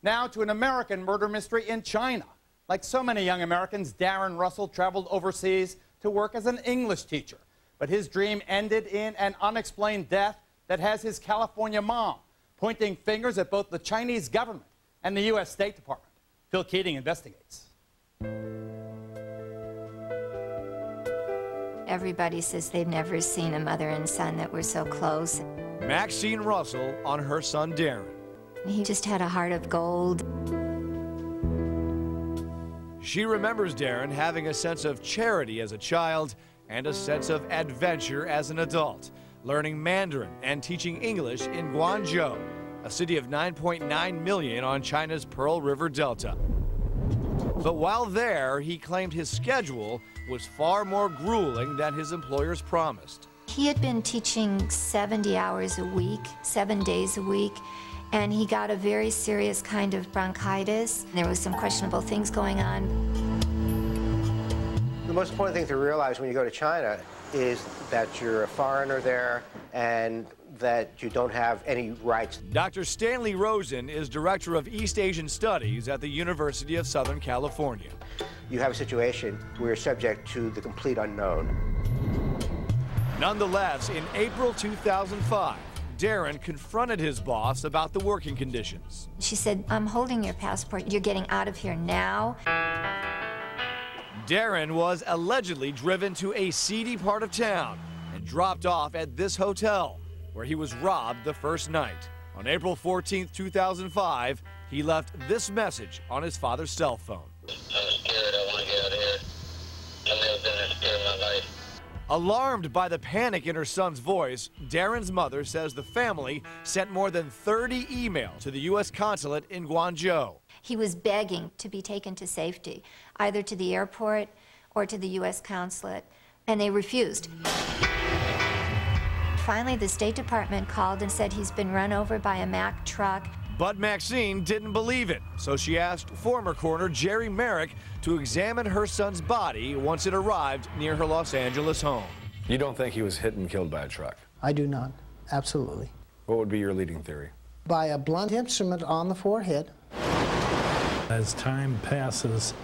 Now to an American murder mystery in China. Like so many young Americans, Darren Russell traveled overseas to work as an English teacher. But his dream ended in an unexplained death that has his California mom pointing fingers at both the Chinese government and the U.S. State Department. Phil Keating investigates. Everybody says they've never seen a mother and son that were so close. Maxine Russell on her son Darren. He just had a heart of gold. She remembers Darren having a sense of charity as a child and a sense of adventure as an adult, learning Mandarin and teaching English in Guangzhou, a city of 9.9 million on China's Pearl River Delta. But while there, he claimed his schedule was far more grueling than his employers promised. He had been teaching 70 hours a week, 7 days a week, and he got a very serious kind of bronchitis. There was some questionable things going on. The most important thing to realize when you go to China is that you're a foreigner there and that you don't have any rights. Dr. Stanley Rosen is Director of East Asian Studies at the University of Southern California. You have a situation where you're subject to the complete unknown. Nonetheless, in April 2005, Darren confronted his boss about the working conditions. She said, "I'm holding your passport. You're getting out of here now." Darren was allegedly driven to a seedy part of town and dropped off at this hotel, where he was robbed the first night. On April 14, 2005, he left this message on his father's cell phone. "I'm scared. I want to get out of here. I've never been this scared in my life." Alarmed by the panic in her son's voice, Darren's mother says the family sent more than 30 emails to the U.S. consulate in Guangzhou. He was begging to be taken to safety, either to the airport or to the U.S. consulate, and they refused. Finally, the State Department called and said he's been run over by a Mack truck. But Maxine didn't believe it, so she asked former coroner Jerry Merrick to examine her son's body once it arrived near her Los Angeles home. You don't think he was hit and killed by a truck? I do not, absolutely. What would be your leading theory? By a blunt instrument on the forehead. As time passes,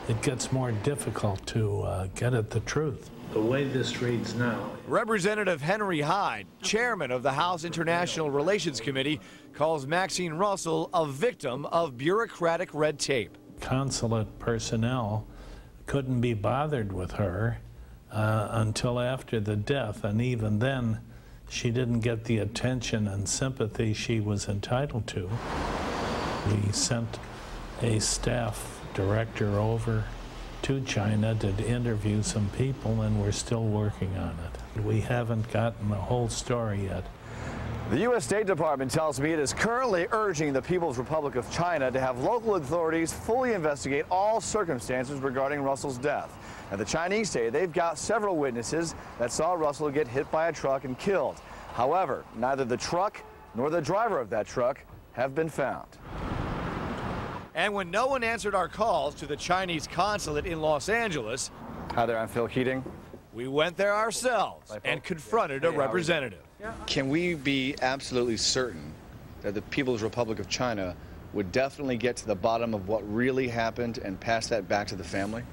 it gets more difficult to get at the truth. The way this reads now. Representative Henry Hyde, chairman of the House International Relations Committee, calls Maxine Russell a victim of bureaucratic red tape. Consulate personnel couldn't be bothered with her until after the death, and even then she didn't get the attention and sympathy she was entitled to. We sent a staff director over to China to interview some people, and we're still working on it. We haven't gotten the whole story yet. The U.S. State Department tells me it is currently urging the People's Republic of China to have local authorities fully investigate all circumstances regarding Russell's death. And the Chinese say they've got several witnesses that saw Russell get hit by a truck and killed. However, neither the truck nor the driver of that truck have been found. And when no one answered our calls to the Chinese consulate in Los Angeles, Hi there, I'm Phil Keating. we went there ourselves and confronted a representative. Can we be absolutely certain that the People's Republic of China would definitely get to the bottom of what really happened and pass that back to the family?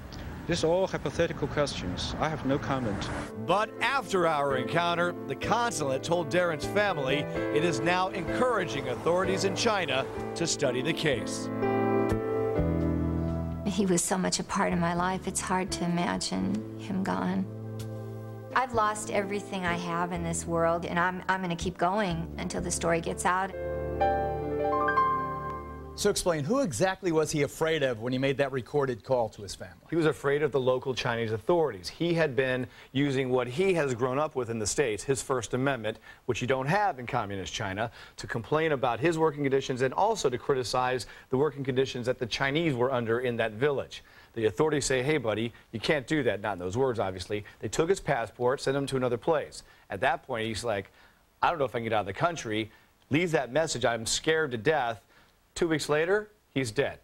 These are all hypothetical questions. I have no comment. But after our encounter, the consulate told Darren's family it is now encouraging authorities in China to study the case. He was so much a part of my life, it's hard to imagine him gone. I've lost everything I have in this world, and I'm going to keep going until the story gets out. So explain, who exactly was he afraid of when he made that recorded call to his family? He was afraid of the local Chinese authorities. He had been using what he has grown up with in the States, his First Amendment, which you don't have in communist China, to complain about his working conditions and also to criticize the working conditions that the Chinese were under in that village. The authorities say, hey, buddy, you can't do that. Not in those words, obviously. They took his passport, sent him to another place. At that point, he's like, I don't know if I can get out of the country. Leave that message. I'm scared to death. 2 weeks later, he's dead.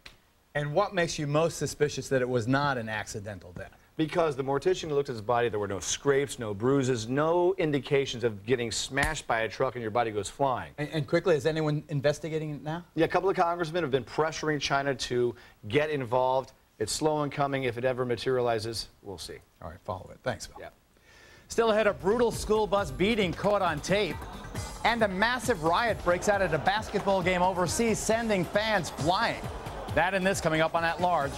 And what makes you most suspicious that it was not an accidental death? Because the mortician looked at his body, there were no scrapes, no bruises, no indications of getting smashed by a truck and your body goes flying. And quickly, is anyone investigating it now? Yeah, a couple of congressmen have been pressuring China to get involved. It's slow in coming. If it ever materializes, we'll see. All right, follow it. Thanks, Phil. Yeah. Still ahead, a brutal school bus beating caught on tape. And a massive riot breaks out at a basketball game overseas, sending fans flying. That and this coming up on At Large.